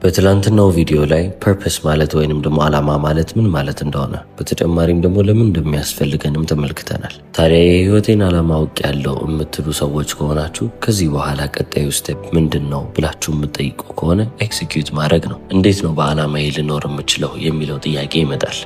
በትላንትናው ቪዲዮ ላይ ፐርፐስ ማለት ወይንም ደግሞ ዓላማ ማለት ምን ማለት እንደሆነ በተጨማሪም ደግሞ ለምን እንደሚያስፈልገንም ተመልክተናል። ታዲያ የህይወቴን ዓላማ አውቄያለሁ የምትሉ ሰዎች ከሆናችሁ ከዚህ በኋላ ቀጣዩ ስቴፕ ምንድን ነው ብላችሁ የምትጠይቁ ከሆነ ኤክሲኪዩት ማድረግ ነው። እንዴት ነው በዓላማዬ ልኖር የምችለው የሚለው ጥያቄ ይመጣል።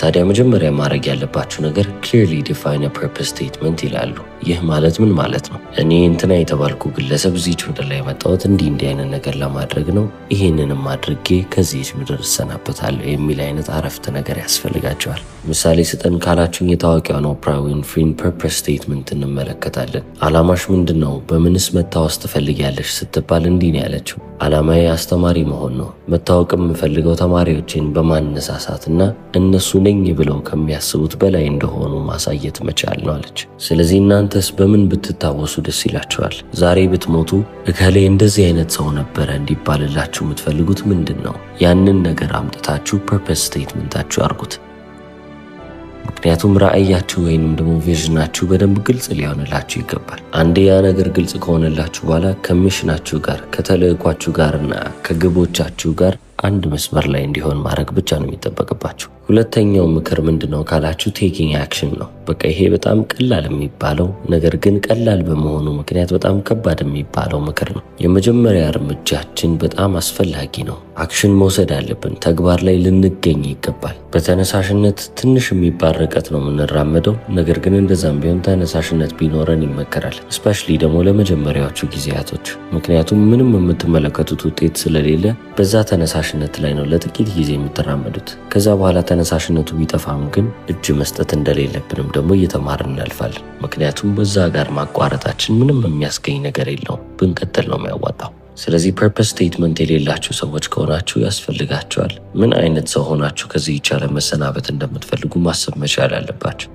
ታዲያ መጀመሪያ ማድረግ ያለባችሁ ነገር ክሊርሊ ዲፋይን አ ፐርፐስ ስቴትመንት ይላሉ። ይህ ማለት ምን ማለት ነው? እኔ እንትና የተባልኩ ግለሰብ እዚች ምድር ላይ የመጣሁት እንዲህ አይነት ነገር ለማድረግ ነው፣ ይሄንንም አድርጌ ከዚች ምድር እሰናበታለሁ የሚል አይነት አረፍተ ነገር ያስፈልጋቸዋል። ምሳሌ ስጠን ካላችሁኝ የታዋቂውን ኦፕራ ዊንፍሪን ፐርፐስ ስቴትመንት እንመለከታለን። ዓላማሽ ምንድን ነው? በምንስ መታወስ ትፈልጊያለሽ ስትባል እንዲህ ነው ያለችው። ዓላማዬ አስተማሪ መሆን ነው። መታወቅም የምፈልገው ተማሪዎችን በማነሳሳትና እነሱ ነኝ ብለው ከሚያስቡት በላይ እንደሆኑ ማሳየት መቻል ነው አለች። ስለዚህ እናንተስ በምን ብትታወሱ ደስ ይላችኋል? ዛሬ ብትሞቱ እከሌ እንደዚህ አይነት ሰው ነበረ እንዲባልላችሁ የምትፈልጉት ምንድን ነው? ያንን ነገር አምጥታችሁ ፐርፐስ ስቴትመንታችሁ አድርጉት። ምክንያቱም ራዕያችሁ ወይንም ደግሞ ቪዥናችሁ በደንብ ግልጽ ሊሆንላችሁ ይገባል። አንዴ ያ ነገር ግልጽ ከሆነላችሁ በኋላ ከሚሽናችሁ ጋር ከተልእኳችሁ ጋርና ከግቦቻችሁ ጋር አንድ መስመር ላይ እንዲሆን ማድረግ ብቻ ነው የሚጠበቅባችሁ። ሁለተኛው ምክር ምንድነው ካላችሁ ቴኪንግ አክሽን ነው። በቃ ይሄ በጣም ቀላል የሚባለው ነገር ግን ቀላል በመሆኑ ምክንያት በጣም ከባድ የሚባለው ምክር ነው። የመጀመሪያ እርምጃችን በጣም አስፈላጊ ነው። አክሽን መውሰድ አለብን። ተግባር ላይ ልንገኝ ይገባል። በተነሳሽነት ትንሽ የሚባል ርቀት ነው የምንራመደው። ነገር ግን እንደዛም ቢሆን ተነሳሽነት ቢኖረን ይመከራል። እስፔሻሊ ደግሞ ለመጀመሪያዎቹ ጊዜያቶች። ምክንያቱም ምንም የምትመለከቱት ውጤት ስለሌለ በዛ ተነሳሽነት ላይ ነው ለጥቂት ጊዜ የምትራመዱት። ከዛ በኋላ ተነሳሽነቱ ቢጠፋም ግን እጅ መስጠት እንደሌለብንም ደግሞ እየተማርን እናልፋለን። ምክንያቱም በዛ ጋር ማቋረጣችን ምንም የሚያስገኝ ነገር የለውም። ብንቀጥል ነው የሚያዋጣው። ስለዚህ ፐርፐስ ስቴትመንት የሌላችሁ ሰዎች ከሆናችሁ ያስፈልጋችኋል። ምን አይነት ሰው ሆናችሁ ከዚህ ይቻለ መሰናበት እንደምትፈልጉ ማሰብ መቻል አለባችሁ።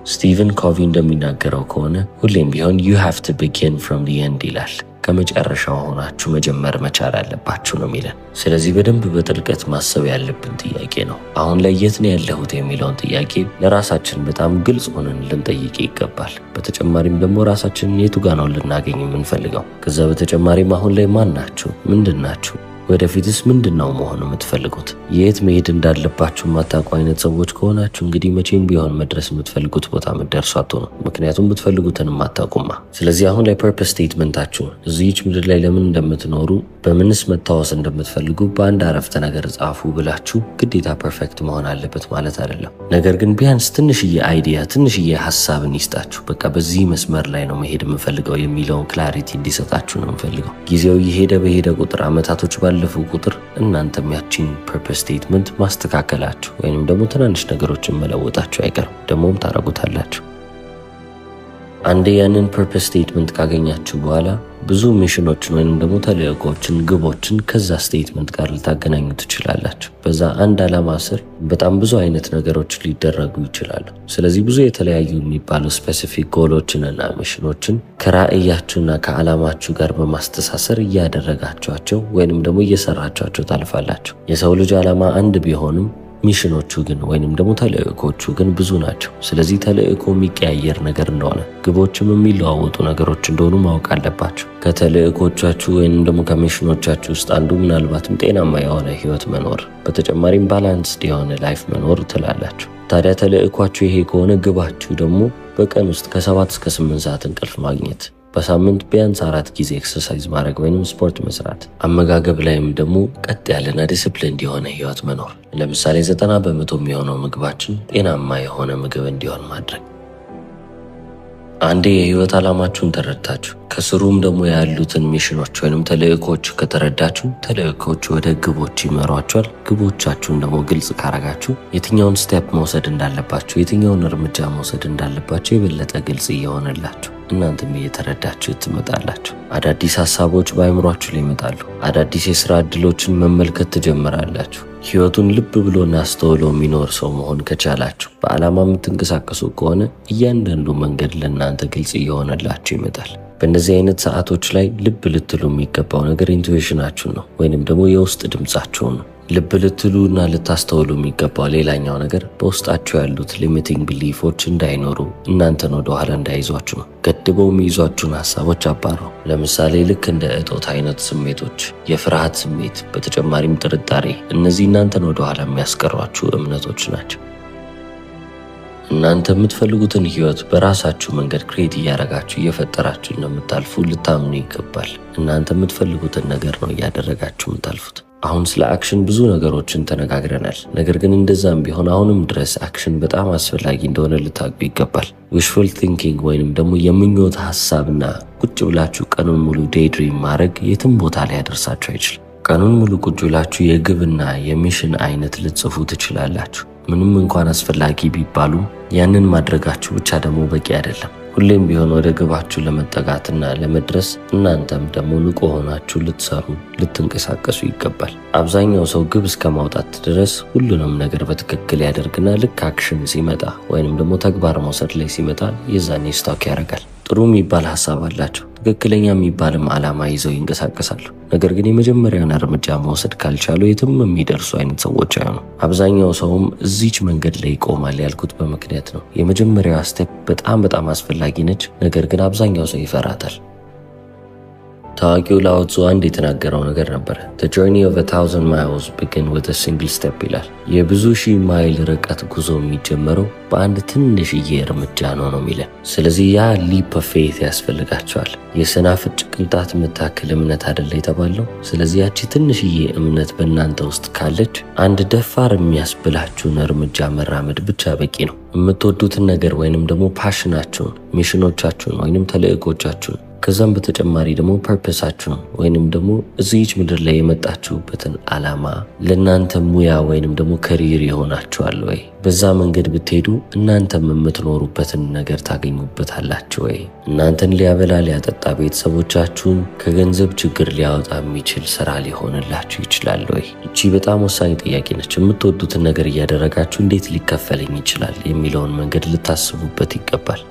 ስቲቨን ኮቪ እንደሚናገረው ከሆነ ሁሌም ቢሆን you have to begin from the end ይላል። ከመጨረሻው ሆናችሁ መጀመር መቻል አለባችሁ ነው የሚለን። ስለዚህ በደንብ በጥልቀት ማሰብ ያለብን ጥያቄ ነው። አሁን ላይ የት ነው ያለሁት የሚለውን ጥያቄ ለራሳችን በጣም ግልጽ ሆነን ልንጠይቅ ይገባል። በተጨማሪም ደግሞ ራሳችንን የቱ ጋር ነው ልናገኝ የምንፈልገው? ከዛ በተጨማሪም አሁን ላይ ማን ናችሁ? ምንድን ናችሁ? ወደፊትስ ምንድነው መሆን የምትፈልጉት? የት መሄድ እንዳለባችሁ የማታውቁ አይነት ሰዎች ከሆናችሁ እንግዲህ መቼም ቢሆን መድረስ የምትፈልጉት ቦታ መድረሱ አትሆኑ። ምክንያቱም የምትፈልጉትን አታውቁማ። ስለዚህ አሁን ላይ ፐርፐስ ስቴትመንታችሁ እዚህች ምድር ላይ ለምን እንደምትኖሩ፣ በምንስ መታወስ እንደምትፈልጉ በአንድ አረፍተ ነገር ጻፉ ብላችሁ ግዴታ ፐርፌክት መሆን አለበት ማለት አይደለም። ነገር ግን ቢያንስ ትንሽዬ አይዲያ፣ ትንሽዬ ሀሳብን ይስጣችሁ። በቃ በዚህ መስመር ላይ ነው መሄድ የምፈልገው የሚለውን ክላሪቲ እንዲሰጣችሁ ነው የምፈልገው። ጊዜው የሄደ በሄደ ቁጥር አመታቶች ባለፉ ቁጥር እናንተም ያቺን ፐርፐስ ስቴትመንት ማስተካከላችሁ ወይንም ደግሞ ትናንሽ ነገሮችን መለወጣችሁ አይቀርም። ደግሞም ታረጉታላችሁ። አንዴ ያንን ፐርፐስ ስቴትመንት ካገኛችሁ በኋላ ብዙ ሚሽኖችን ወይንም ደግሞ ተልእኮችን፣ ግቦችን ከዛ ስቴትመንት ጋር ልታገናኙ ትችላላችሁ። በዛ አንድ ዓላማ ስር በጣም ብዙ አይነት ነገሮች ሊደረጉ ይችላሉ። ስለዚህ ብዙ የተለያዩ የሚባሉ ስፔሲፊክ ጎሎችንና ሚሽኖችን ከራእያችሁና ከዓላማችሁ ጋር በማስተሳሰር እያደረጋችኋቸው ወይንም ደግሞ እየሰራችኋቸው ታልፋላችሁ። የሰው ልጅ ዓላማ አንድ ቢሆንም ሚሽኖቹ ግን ወይንም ደግሞ ተልእኮቹ ግን ብዙ ናቸው። ስለዚህ ተልእኮ የሚቀያየር ነገር እንደሆነ ግቦችም የሚለዋወጡ ነገሮች እንደሆኑ ማወቅ አለባችሁ። ከተልእኮቻችሁ ወይንም ደግሞ ከሚሽኖቻችሁ ውስጥ አንዱ ምናልባትም ጤናማ የሆነ ህይወት መኖር፣ በተጨማሪም ባላንስድ የሆነ ላይፍ መኖር ትላላችሁ። ታዲያ ተልእኳችሁ ይሄ ከሆነ ግባችሁ ደግሞ በቀን ውስጥ ከ7 እስከ 8 ሰዓት እንቅልፍ ማግኘት፣ በሳምንት ቢያንስ 4 ጊዜ ኤክሰርሳይዝ ማድረግ ወይንም ስፖርት መስራት፣ አመጋገብ ላይም ደግሞ ቀጥ ያለና ዲስፕሊን የሆነ ህይወት መኖር። ለምሳሌ 90% የሚሆነው ምግባችን ጤናማ የሆነ ምግብ እንዲሆን ማድረግ። አንዴ የህይወት ዓላማችሁን ተረድታችሁ ከስሩም ደግሞ ያሉትን ሚሽኖች ወይንም ተልእኮች ከተረዳችሁ ተልእኮች ወደ ግቦች ይመሯችኋል። ግቦቻችሁን ደግሞ ግልጽ ካረጋችሁ የትኛውን ስቴፕ መውሰድ እንዳለባችሁ፣ የትኛውን እርምጃ መውሰድ እንዳለባችሁ የበለጠ ግልጽ እየሆነላችሁ እናንተም እየተረዳችሁ ትመጣላችሁ። አዳዲስ ሀሳቦች በአእምሯችሁ ላይ ይመጣሉ። አዳዲስ የሥራ ዕድሎችን መመልከት ትጀምራላችሁ። ህይወቱን ልብ ብሎና አስተውሎ የሚኖር ሰው መሆን ከቻላችሁ፣ በዓላማ የምትንቀሳቀሱ ከሆነ እያንዳንዱ መንገድ ለእናንተ ግልጽ እየሆነላችሁ ይመጣል። በእነዚህ አይነት ሰዓቶች ላይ ልብ ልትሉ የሚገባው ነገር ኢንቱዊሽናችሁን ነው ወይንም ደግሞ የውስጥ ድምጻችሁን ነው። ልብ ልትሉና ልታስተውሉ የሚገባው ሌላኛው ነገር በውስጣችሁ ያሉት ሊሚቲንግ ቢሊፎች እንዳይኖሩ እናንተን ወደ ኋላ እንዳይዟችሁ ነው። ገድበው የሚይዟችሁን ሀሳቦች አባሩ። ለምሳሌ ልክ እንደ እጦት አይነት ስሜቶች፣ የፍርሃት ስሜት፣ በተጨማሪም ጥርጣሬ፣ እነዚህ እናንተን ወደ ኋላ የሚያስቀሯችሁ እምነቶች ናቸው። እናንተ የምትፈልጉትን ህይወት በራሳችሁ መንገድ ክሬት እያደረጋችሁ እየፈጠራችሁ እንደምታልፉ ልታምኑ ይገባል። እናንተ የምትፈልጉትን ነገር ነው እያደረጋችሁ የምታልፉት። አሁን ስለ አክሽን ብዙ ነገሮችን ተነጋግረናል። ነገር ግን እንደዛም ቢሆን አሁንም ድረስ አክሽን በጣም አስፈላጊ እንደሆነ ልታውቁ ይገባል። ዊሽፉል ቲንኪንግ ወይንም ደግሞ የምኞት ሀሳብና ቁጭ ብላችሁ ቀኑን ሙሉ ዴይድሪም ማድረግ የትም ቦታ ላይ ያደርሳችሁ አይችልም። ቀኑን ሙሉ ቁጭ ብላችሁ የግብና የሚሽን አይነት ልትጽፉ ትችላላችሁ። ምንም እንኳን አስፈላጊ ቢባሉ ያንን ማድረጋችሁ ብቻ ደግሞ በቂ አይደለም። ሁሌም ቢሆን ወደ ግባችሁ ለመጠጋትና ለመድረስ እናንተም ደግሞ ንቁ ሆናችሁ ልትሰሩ ልትንቀሳቀሱ ይገባል። አብዛኛው ሰው ግብ እስከ ማውጣት ድረስ ሁሉንም ነገር በትክክል ያደርግና ልክ አክሽን ሲመጣ ወይንም ደግሞ ተግባር መውሰድ ላይ ሲመጣ የዛኔ ስታክ ያደርጋል። ጥሩ የሚባል ሀሳብ አላቸው፣ ትክክለኛ የሚባልም ዓላማ ይዘው ይንቀሳቀሳሉ። ነገር ግን የመጀመሪያውን እርምጃ መውሰድ ካልቻሉ የትም የሚደርሱ አይነት ሰዎች አይሆኑ። አብዛኛው ሰውም እዚች መንገድ ላይ ይቆማል ያልኩት በምክንያት ነው። የመጀመሪያዋ ስቴፕ በጣም አስፈላጊ ነች። ነገር ግን አብዛኛው ሰው ይፈራታል። ታዋቂው ላኦ ዙ አንድ የተናገረው ነገር ነበረ። The journey of 1,000 miles begin with a single step ይላል። የብዙ ሺህ ማይል ርቀት ጉዞ የሚጀመረው በአንድ ትንሽዬ እርምጃ ነው የሚለን። ስለዚህ ያ ሊፕ ኦፍ ፌት ያስፈልጋቸዋል። የሰናፍጭ ቅንጣት የምታክል እምነት አይደለ የተባለው። ስለዚህ ያቺ ትንሽዬ እምነት በእናንተ ውስጥ ካለች አንድ ደፋር የሚያስብላችሁን እርምጃ መራመድ ብቻ በቂ ነው። የምትወዱትን ነገር ወይንም ደግሞ ፓሽናችሁን፣ ሚሽኖቻችሁን ወይንም ተልእኮቻችሁን ከዛም በተጨማሪ ደግሞ ፐርፐሳችሁን ወይንም ደግሞ እዚህች ምድር ላይ የመጣችሁበትን ዓላማ ለእናንተ ሙያ ወይንም ደግሞ ከሪር ይሆናችኋል ወይ? በዛ መንገድ ብትሄዱ እናንተም የምትኖሩበትን ነገር ታገኙበታላችሁ ወይ? እናንተን ሊያበላ ሊያጠጣ ቤተሰቦቻችሁን ከገንዘብ ችግር ሊያወጣ የሚችል ስራ ሊሆንላችሁ ይችላል ወይ? እቺ በጣም ወሳኝ ጥያቄ ነች። የምትወዱትን ነገር እያደረጋችሁ እንዴት ሊከፈለኝ ይችላል የሚለውን መንገድ ልታስቡበት ይገባል።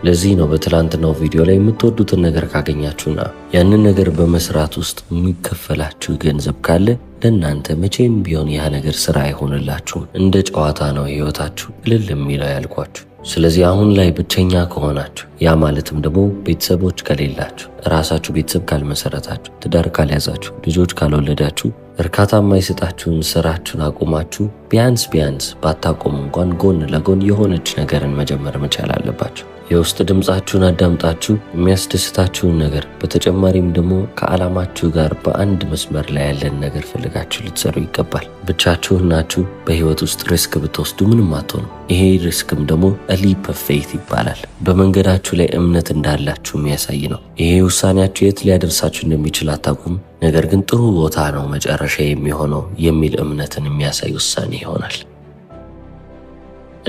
ለዚህ ነው በትላንትናው ቪዲዮ ላይ የምትወዱትን ነገር ካገኛችሁና ያንን ነገር በመስራት ውስጥ የሚከፈላችሁ ገንዘብ ካለ ለእናንተ መቼም ቢሆን ያ ነገር ስራ አይሆንላችሁም። እንደ ጨዋታ ነው ህይወታችሁ እልል የሚለው ያልኳችሁ። ስለዚህ አሁን ላይ ብቸኛ ከሆናችሁ፣ ያ ማለትም ደግሞ ቤተሰቦች ከሌላችሁ፣ ራሳችሁ ቤተሰብ ካልመሰረታችሁ፣ ትዳር ካልያዛችሁ፣ ልጆች ካልወለዳችሁ፣ እርካታ የማይሰጣችሁን ስራችሁን አቁማችሁ ቢያንስ ባታቆሙ እንኳን ጎን ለጎን የሆነች ነገርን መጀመር መቻል አለባችሁ። የውስጥ ድምጻችሁን አዳምጣችሁ የሚያስደስታችሁን ነገር በተጨማሪም ደግሞ ከዓላማችሁ ጋር በአንድ መስመር ላይ ያለን ነገር ፈልጋችሁ ልትሰሩ ይገባል። ብቻችሁን ናችሁ በህይወት ውስጥ ሪስክ ብትወስዱ ምንም አትሆኑ። ይሄ ሪስክም ደግሞ ሊፕ ኦፍ ፌት ይባላል። በመንገዳችሁ ላይ እምነት እንዳላችሁ የሚያሳይ ነው። ይሄ ውሳኔያችሁ የት ሊያደርሳችሁ እንደሚችል አታውቁም፣ ነገር ግን ጥሩ ቦታ ነው መጨረሻ የሚሆነው የሚል እምነትን የሚያሳይ ውሳኔ ይሆናል።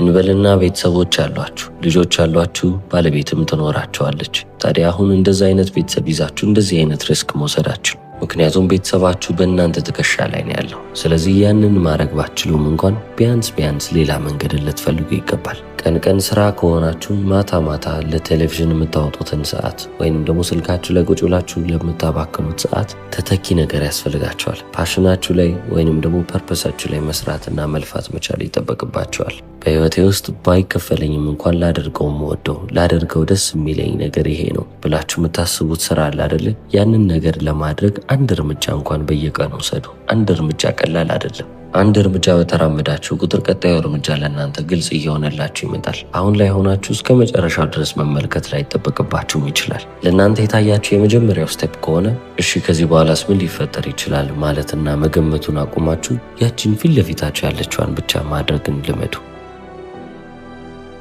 እንበልና ቤተሰቦች አሏችሁ፣ ልጆች አሏችሁ፣ ባለቤትም ትኖራቸዋለች። ታዲያ አሁን እንደዛ አይነት ቤተሰብ ይዛችሁ እንደዚህ አይነት ሪስክ መውሰዳችሁ፣ ምክንያቱም ቤተሰባችሁ በእናንተ ትከሻ ላይ ነው ያለው። ስለዚህ ያንን ማድረግ ባትችሉም እንኳን ቢያንስ ሌላ መንገድ ልትፈልጉ ይገባል። ቀን ስራ ከሆናችሁ ማታ ለቴሌቪዥን የምታወጡትን ሰዓት ወይንም ደግሞ ስልካችሁ ላይ ቁጭ ብላችሁ ለምታባክኑት ሰዓት ተተኪ ነገር ያስፈልጋቸዋል። ፓሽናችሁ ላይ ወይንም ደግሞ ፐርፐሳችሁ ላይ መስራትና መልፋት መቻል ይጠበቅባቸዋል። በህይወቴ ውስጥ ባይከፈለኝም እንኳን ላደርገው ደስ የሚለኝ ነገር ይሄ ነው ብላችሁ የምታስቡት ስራ አለ አይደለ? ያንን ነገር ለማድረግ አንድ እርምጃ እንኳን በየቀኑ ውሰዱ። አንድ እርምጃ ቀላል አይደለም። አንድ እርምጃ በተራመዳችሁ ቁጥር ቀጣዩ እርምጃ ለእናንተ ግልጽ እየሆነላችሁ ይመጣል። አሁን ላይ ሆናችሁ እስከ መጨረሻው ድረስ መመልከት ላይ ይጠበቅባችሁም ይችላል። ለእናንተ የታያችሁ የመጀመሪያው ስቴፕ ከሆነ እሺ ከዚህ በኋላስ ምን ሊፈጠር ይችላል ማለትና መገመቱን አቁማችሁ ያችን ፊት ለፊታችሁ ያለችዋን ብቻ ማድረግን ልመዱ።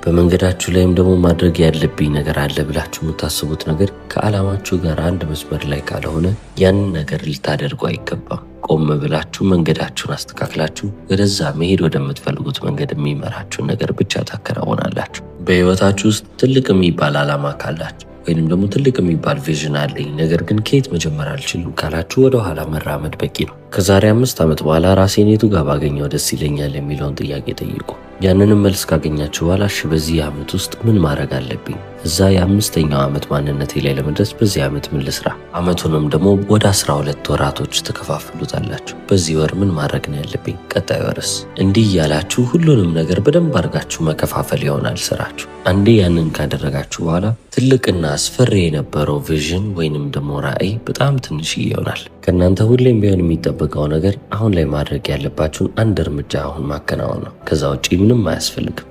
በመንገዳችሁ ላይም ደግሞ ማድረግ ያለብኝ ነገር አለ ብላችሁ የምታስቡት ነገር ከዓላማችሁ ጋር አንድ መስመር ላይ ካልሆነ ያንን ነገር ልታደርጉ አይገባም። ቆም ብላችሁ መንገዳችሁን አስተካክላችሁ ወደዛ መሄድ ወደምትፈልጉት መንገድ የሚመራችሁን ነገር ብቻ ታከናውናላችሁ። በህይወታችሁ ውስጥ ትልቅ የሚባል ዓላማ ካላችሁ ወይንም ደግሞ ትልቅ የሚባል ቪዥን አለኝ ነገር ግን ከየት መጀመር አልችልም ካላችሁ ወደ ኋላ መራመድ በቂ ነው። ከዛሬ 5 ዓመት በኋላ ራሴን የቱ ጋር ባገኘው ደስ ይለኛል የሚለውን ጥያቄ ጠይቁ። ያንንም መልስ ካገኛችሁ በኋላ እሺ በዚህ ዓመት ውስጥ ምን ማድረግ አለብኝ? እዛ የ5ኛው ዓመት ማንነቴ ላይ ለመድረስ በዚህ ዓመት ምን ልስራ? ዓመቱንም ደግሞ ወደ 12 ወራቶች ትከፋፍሉታላችሁ። በዚህ ወር ምን ማድረግ ነው ያለብኝ? ቀጣይ ወርስ? እንዲህ እያላችሁ ሁሉንም ነገር በደንብ አድርጋችሁ መከፋፈል ይሆናል ስራችሁ። አንዴ ያንን ካደረጋችሁ በኋላ ትልቅና አስፈሪ የነበረው ቪዥን ወይንም ደግሞ ራዕይ በጣም ትንሽዬ ይሆናል። ከእናንተ ሁሌም ቢሆን የሚጠበቀው ነገር አሁን ላይ ማድረግ ያለባችሁን አንድ እርምጃ አሁን ማከናወን ነው። ከዛ ውጪ ምንም አያስፈልግም።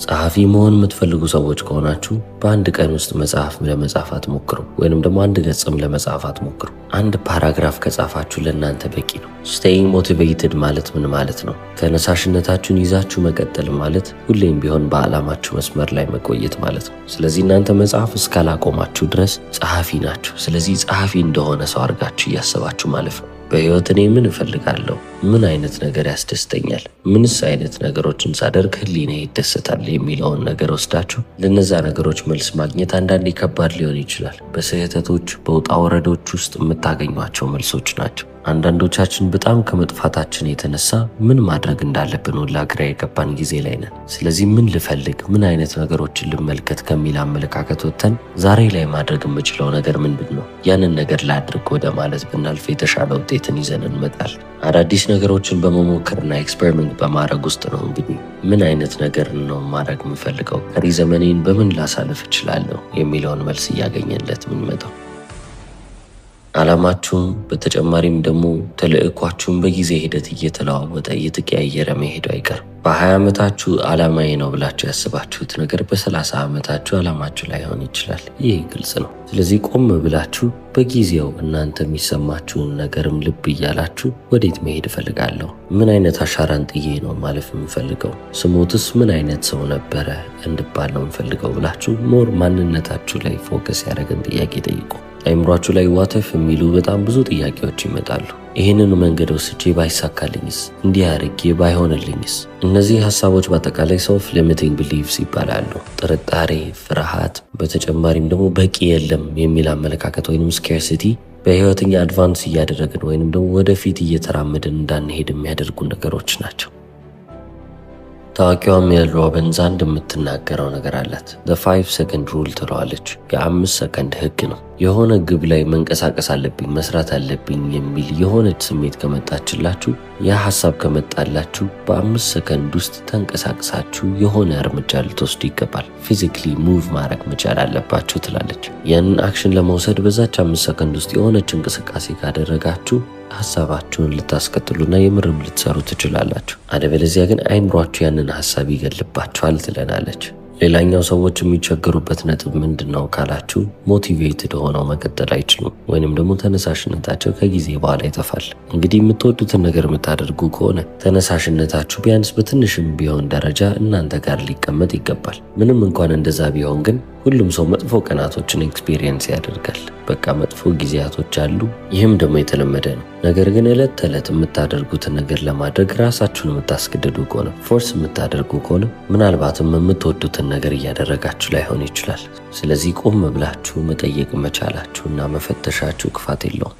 ጸሐፊ መሆን የምትፈልጉ ሰዎች ከሆናችሁ በአንድ ቀን ውስጥ መጽሐፍ ለመጻፍ አትሞክሩ፣ ወይንም ደግሞ አንድ ገጽም ለመጻፍ አትሞክሩ። አንድ ፓራግራፍ ከጻፋችሁ ለእናንተ በቂ ነው። ስቴይንግ ሞቲቬትድ ማለት ምን ማለት ነው? ተነሳሽነታችሁን ይዛችሁ መቀጠል ማለት ሁሌም ቢሆን በዓላማችሁ መስመር ላይ መቆየት ማለት ነው። ስለዚህ እናንተ መጽሐፍ እስካላቆማችሁ ድረስ ጸሐፊ ናችሁ። ስለዚህ ጸሐፊ እንደሆነ ሰው አድርጋችሁ እያሰባችሁ ማለፍ ነው። በሕይወት እኔ ምን እፈልጋለሁ? ምን አይነት ነገር ያስደስተኛል? ምንስ አይነት ነገሮችን ሳደርግ ህሊናዬ ይደሰታል? የሚለውን ነገር ወስዳችሁ ለነዛ ነገሮች መልስ ማግኘት አንዳንዴ ከባድ ሊሆን ይችላል። በስህተቶች በውጣ ወረዶች ውስጥ የምታገኟቸው መልሶች ናቸው። አንዳንዶቻችን በጣም ከመጥፋታችን የተነሳ ምን ማድረግ እንዳለብን ሁላ ግራ የገባን ጊዜ ላይ ነን። ስለዚህ ምን ልፈልግ፣ ምን አይነት ነገሮችን ልመልከት ከሚል አመለካከት ወጥተን ዛሬ ላይ ማድረግ የምችለው ነገር ምንድን ነው? ያንን ነገር ላድርግ ወደ ማለት ብናልፍ የተሻለ ውጤትን ይዘን እንመጣል። አዳዲስ ነገሮችን በመሞከርና ኤክስፐሪመንት በማድረግ ውስጥ ነው እንግዲህ ምን አይነት ነገር ነው ማድረግ የምፈልገው፣ ቀሪ ዘመኔን በምን ላሳልፍ እችላለሁ የሚለውን መልስ እያገኘለት የምንመጣው። ዓላማችሁም በተጨማሪም ደግሞ ተልዕኳችሁም በጊዜ ሂደት እየተለዋወጠ እየተቀያየረ መሄዱ አይቀርም። በ20 ዓመታችሁ ዓላማዬ ነው ብላችሁ ያስባችሁት ነገር በ30 ዓመታችሁ ዓላማችሁ ላይሆን ይችላል። ይህ ግልጽ ነው። ስለዚህ ቆም ብላችሁ በጊዜው እናንተ የሚሰማችሁን ነገርም ልብ እያላችሁ ወዴት መሄድ እፈልጋለሁ፣ ምን አይነት አሻራን ጥዬ ነው ማለፍ የምፈልገው፣ ስሞትስ ምን አይነት ሰው ነበረ እንድባል ነው የምፈልገው ብላችሁ ሞር ማንነታችሁ ላይ ፎከስ ያደረገን ጥያቄ ጠይቁ። አይምሯችሁ ላይ ዋተፍ የሚሉ በጣም ብዙ ጥያቄዎች ይመጣሉ። ይህንን መንገድ ወስጄ ባይሳካልኝስ? እንዲህ አድርጌ ባይሆንልኝስ? እነዚህ ሀሳቦች በአጠቃላይ ሰልፍ ሊሚቲንግ ቢሊፍስ ይባላሉ። ጥርጣሬ፣ ፍርሃት፣ በተጨማሪም ደግሞ በቂ የለም የሚል አመለካከት ወይንም ስኬርሲቲ በህይወትኛ አድቫንስ እያደረግን ወይንም ደግሞ ወደፊት እየተራመድን እንዳንሄድ የሚያደርጉ ነገሮች ናቸው። ታዋቂዋ ሜል ሮቢንስ አንድ የምትናገረው ነገር አላት። the 5 second rule ትለዋለች። የ5 ሰከንድ ህግ ነው። የሆነ ግብ ላይ መንቀሳቀስ አለብኝ መስራት አለብኝ የሚል የሆነች ስሜት ከመጣችላችሁ፣ ያ ሐሳብ ከመጣላችሁ በ5 ሰከንድ ውስጥ ተንቀሳቅሳችሁ የሆነ እርምጃ ልትወስዱ ይገባል። ፊዚክሊ ሙቭ ማድረግ መቻል አለባችሁ ትላለች። ያንን አክሽን ለመውሰድ በዛች 5 ሰከንድ ውስጥ የሆነች እንቅስቃሴ ካደረጋችሁ ሐሳባችሁን ልታስከትሉና የምርም ልትሰሩ ትችላላችሁ። አለበለዚያ ግን አይምሯችሁ ያንን ሐሳብ ይገልባችኋል ትለናለች። ሌላኛው ሰዎች የሚቸገሩበት ነጥብ ምንድነው ካላችሁ፣ ሞቲቬትድ ሆነው መቀጠል አይችሉም፣ ወይንም ደግሞ ተነሳሽነታቸው ከጊዜ በኋላ ይጠፋል። እንግዲህ የምትወዱትን ነገር የምታደርጉ ከሆነ ተነሳሽነታችሁ ቢያንስ በትንሽም ቢሆን ደረጃ እናንተ ጋር ሊቀመጥ ይገባል። ምንም እንኳን እንደዛ ቢሆን ግን ሁሉም ሰው መጥፎ ቀናቶችን ኤክስፒሪየንስ ያደርጋል። በቃ መጥፎ ጊዜያቶች አሉ። ይህም ደግሞ የተለመደ ነው። ነገር ግን ዕለት ተዕለት የምታደርጉትን ነገር ለማድረግ ራሳችሁን የምታስገድዱ ከሆነ፣ ፎርስ የምታደርጉ ከሆነ ምናልባትም የምትወዱትን ነገር እያደረጋችሁ ላይሆን ይችላል። ስለዚህ ቆም ብላችሁ መጠየቅ መቻላችሁና መፈተሻችሁ ክፋት የለውም።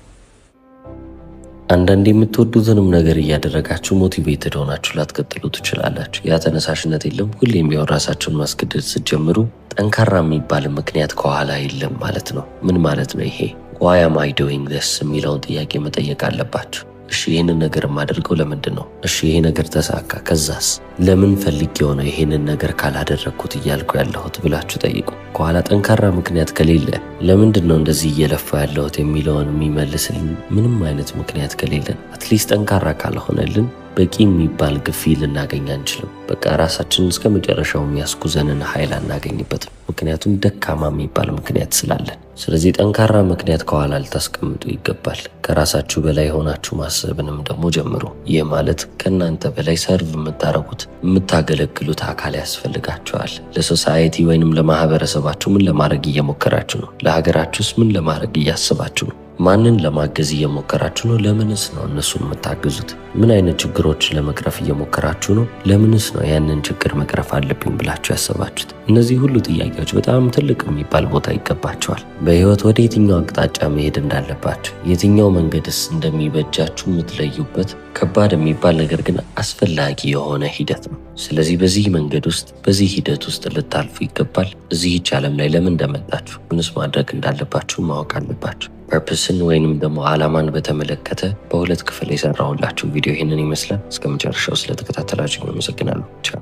አንዳንዴ የምትወዱትንም ነገር እያደረጋችሁ ሞቲቬትድ ሆናችሁ ላትቀጥሉ ትችላላችሁ። ያ ተነሳሽነት የለም። ሁሌም ቢሆን ራሳችሁን ማስገደድ ስትጀምሩ ጠንካራ የሚባል ምክንያት ከኋላ የለም ማለት ነው። ምን ማለት ነው ይሄ? why am I doing this የሚለውን ጥያቄ መጠየቅ አለባችሁ። እሺ ይሄንን ነገር የማደርገው ለምንድን ነው? እሺ ይሄ ነገር ተሳካ፣ ከዛስ ለምን ፈልጌው ነው ይሄንን ነገር ካላደረግኩት እያልኩ ያለሁት ብላችሁ ጠይቁ። ከኋላ ጠንካራ ምክንያት ከሌለ ለምንድን ነው እንደዚህ እየለፋ ያለሁት የሚለውን የሚመልስልን ምንም አይነት ምክንያት ከሌለን፣ አትሊስት ጠንካራ ካልሆነልን በቂ የሚባል ግፊ ልናገኝ አንችልም። በቃ ራሳችንን እስከ መጨረሻው የሚያስጉዘንን ኃይል አናገኝበትም። ምክንያቱም ደካማ የሚባል ምክንያት ስላለን። ስለዚህ ጠንካራ ምክንያት ከኋላ ልታስቀምጡ ይገባል። ከራሳችሁ በላይ ሆናችሁ ማሰብንም ደግሞ ጀምሩ። ይህ ማለት ከእናንተ በላይ ሰርቭ የምታረጉት የምታገለግሉት አካል ያስፈልጋችኋል። ለሶሳይቲ ወይንም ለማህበረሰባችሁ ምን ለማድረግ እየሞከራችሁ ነው? ለሀገራችሁስ ምን ለማድረግ እያስባችሁ ነው? ማንን ለማገዝ እየሞከራችሁ ነው? ለምንስ ነው እነሱን የምታግዙት? ምን አይነት ችግሮችን ለመቅረፍ እየሞከራችሁ ነው? ለምንስ ነው ያንን ችግር መቅረፍ አለብኝ ብላችሁ ያሰባችሁት? እነዚህ ሁሉ ጥያቄዎች በጣም ትልቅ የሚባል ቦታ ይገባቸዋል። በህይወት ወደ የትኛው አቅጣጫ መሄድ እንዳለባችሁ፣ የትኛው መንገድስ እንደሚበጃችሁ የምትለዩበት ከባድ የሚባል ነገር ግን አስፈላጊ የሆነ ሂደት ነው። ስለዚህ በዚህ መንገድ ውስጥ በዚህ ሂደት ውስጥ ልታልፉ ይገባል። እዚህች ዓለም ላይ ለምን እንደመጣችሁ ምንስ ማድረግ እንዳለባችሁ ማወቅ አለባችሁ። ፐርፐስን ወይንም ደግሞ ዓላማን በተመለከተ በሁለት ክፍል የሰራሁላችሁ ቪዲዮ ይህንን ይመስላል። እስከ መጨረሻው ስለተከታተላችሁ አመሰግናለሁ። ቻው።